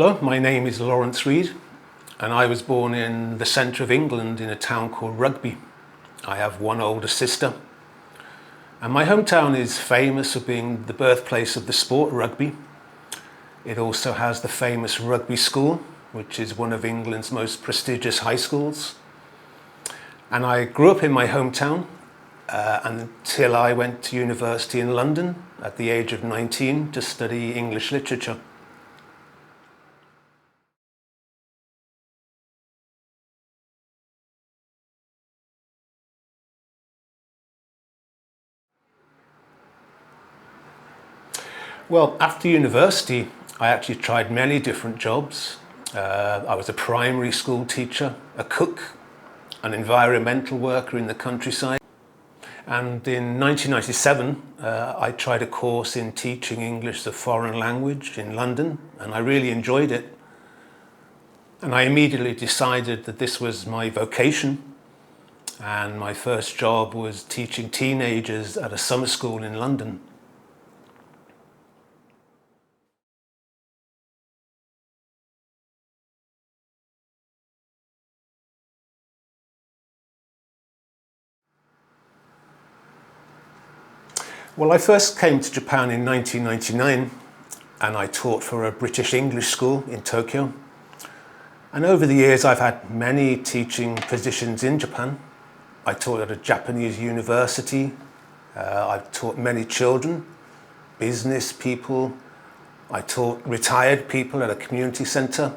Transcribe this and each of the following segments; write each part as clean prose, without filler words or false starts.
Hello, my name is Laurence Reid and I was born in the centre of England in a town called Rugby. I have one older sister and my hometown is famous for being the birthplace of the sport rugby. It also has the famous rugby school, which is one of England's most prestigious high schools. And I grew up in my hometown until I went to university in London at the age of 19 to study English literature. Well, after university, I actually tried many different jobs. I was a primary school teacher, a cook, an environmental worker in the countryside. And in 1997, I tried a course in teaching English as a foreign language in London, and I really enjoyed it. And I immediately decided that this was my vocation. And my first job was teaching teenagers at a summer school in London. Well, I first came to Japan in 1999 and I taught for a British English school in Tokyo. And over the years I've had many teaching positions in Japan. I taught at a Japanese university. I've taught many children, business people. I taught retired people at a community centre.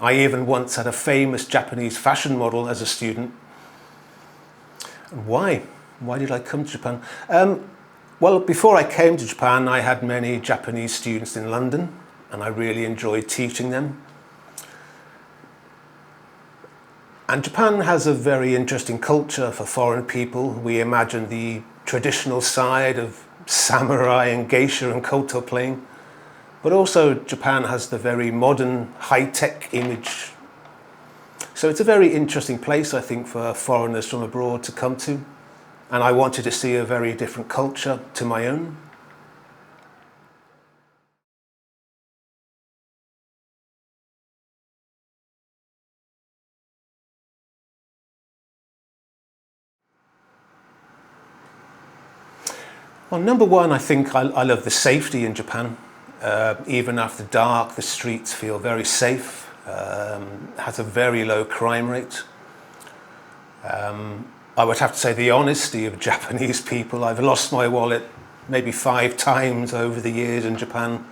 I even once had a famous Japanese fashion model as a student. Why? Why did I come to Japan? Well, before I came to Japan, I had many Japanese students in London and I really enjoyed teaching them. And Japan has a very interesting culture for foreign people. We imagine the traditional side of samurai and geisha and koto playing, but also Japan has the very modern, high-tech image. So it's a very interesting place, I think, for foreigners from abroad to come to. And I wanted to see a very different culture to my own. Well, number one, I think I love the safety in Japan. Even after dark, the streets feel very safe. Has a very low crime rate. I would have to say the honesty of Japanese people. I've lost my wallet maybe 5 times over the years in Japan,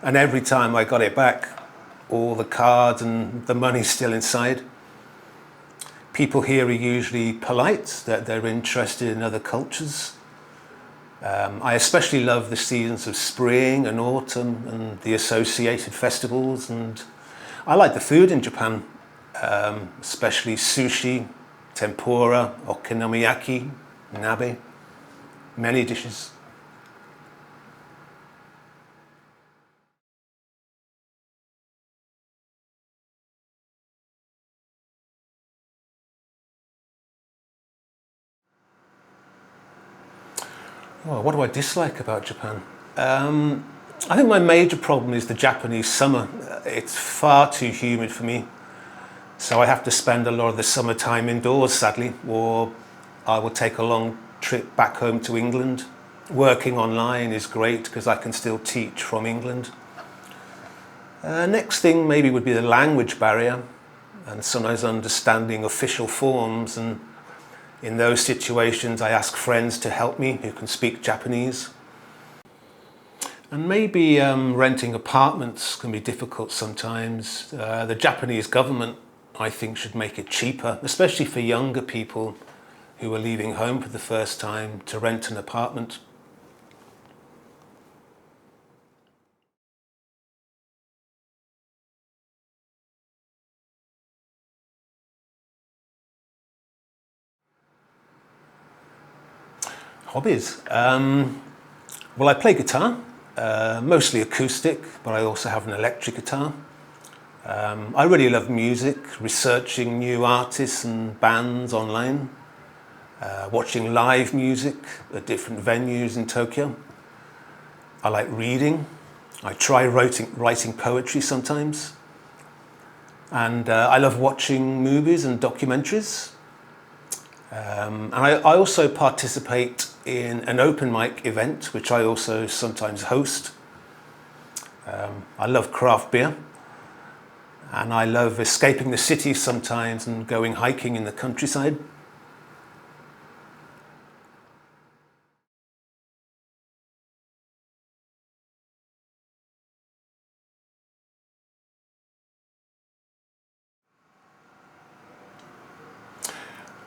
and every time I got it back, all the cards and the money's still inside. People here are usually polite, that they're interested in other cultures. I especially love the seasons of spring and autumn and the associated festivals, and I like the food in Japan, especially sushi, tempura, okonomiyaki, nabe, many dishes. Oh, what do I dislike about Japan? I think my major problem is the Japanese summer. It's far too humid for me. So I have to spend a lot of the summertime indoors, sadly, or I will take a long trip back home to England. Working online is great because I can still teach from England. Next thing maybe would be the language barrier and sometimes understanding official forms, and in those situations I ask friends to help me who can speak Japanese. And maybe renting apartments can be difficult sometimes. The Japanese government, I think, should make it cheaper, especially for younger people who are leaving home for the first time, to rent an apartment. Hobbies. Well, I play guitar, mostly acoustic, but I also have an electric guitar. I really love music, researching new artists and bands online, watching live music at different venues in Tokyo. I like reading. I try writing poetry sometimes. And I love watching movies and documentaries. And I also participate in an open mic event, which I also sometimes host. I love craft beer. And I love escaping the city sometimes and going hiking in the countryside.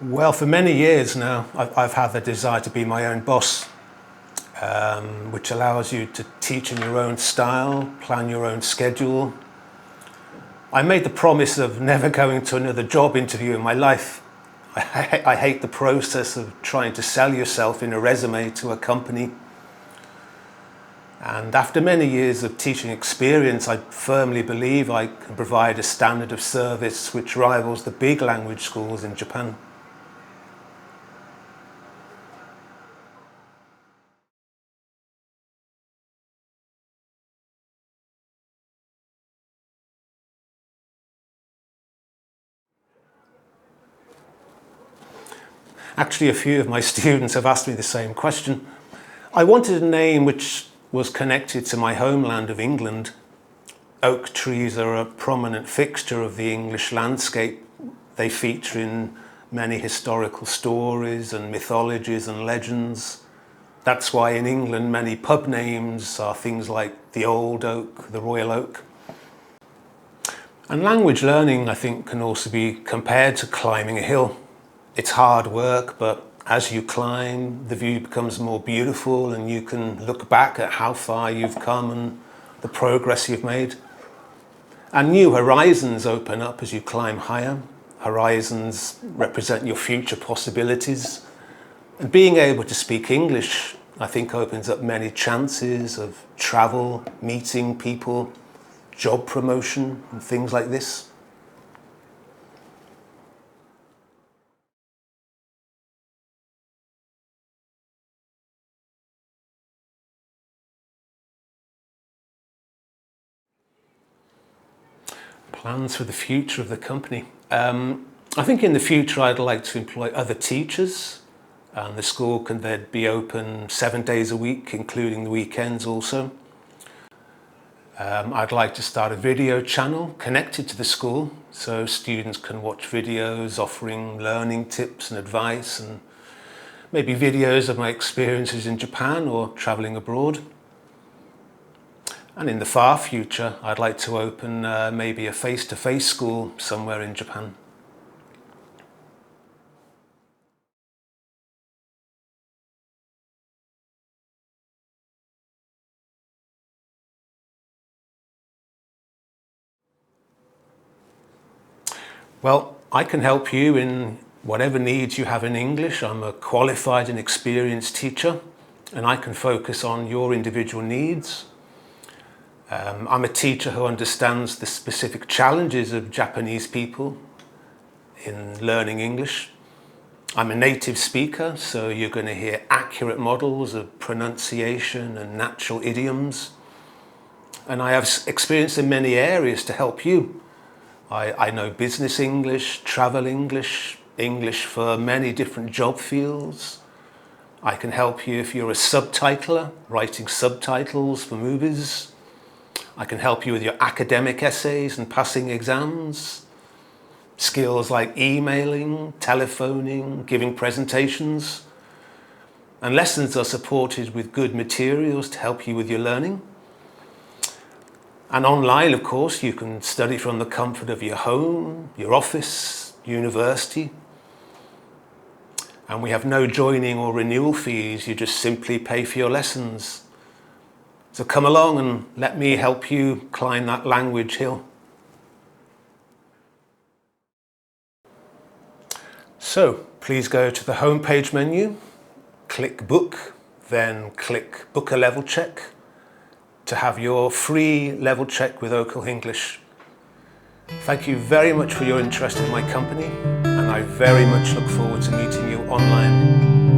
Well, for many years now, I've had the desire to be my own boss, which allows you to teach in your own style, plan your own schedule. I made the promise of never going to another job interview in my life. I hate the process of trying to sell yourself in a resume to a company. And after many years of teaching experience, I firmly believe I can provide a standard of service which rivals the big language schools in Japan. Actually, a few of my students have asked me the same question. I wanted a name which was connected to my homeland of England. Oak trees are a prominent fixture of the English landscape. They feature in many historical stories and mythologies and legends. That's why in England many pub names are things like the Old Oak, the Royal Oak. And language learning, I think, can also be compared to climbing a hill. It's hard work, but as you climb, the view becomes more beautiful and you can look back at how far you've come and the progress you've made. And new horizons open up as you climb higher. Horizons represent your future possibilities. And being able to speak English, I think, opens up many chances of travel, meeting people, job promotion, and things like this. Plans for the future of the company. I think in the future I'd like to employ other teachers, and the school can then be open 7 days a week, including the weekends also. I'd like to start a video channel connected to the school so students can watch videos offering learning tips and advice, and maybe videos of my experiences in Japan or travelling abroad. And in the far future, I'd like to open maybe a face-to-face school somewhere in Japan. Well, I can help you in whatever needs you have in English. I'm a qualified and experienced teacher, and I can focus on your individual needs. I'm a teacher who understands the specific challenges of Japanese people in learning English. I'm a native speaker, so you're going to hear accurate models of pronunciation and natural idioms. And I have experience in many areas to help you. I know business English, travel English, English for many different job fields. I can help you if you're a subtitler, writing subtitles for movies. I can help you with your academic essays and passing exams. Skills like emailing, telephoning, giving presentations. And lessons are supported with good materials to help you with your learning. And online, of course, you can study from the comfort of your home, your office, university. And we have no joining or renewal fees. You just simply pay for your lessons. So come along and let me help you climb that language hill. So please go to the homepage menu, click book, then click book a level check to have your free level check with Oakhill English. Thank you very much for your interest in my company, and I very much look forward to meeting you online.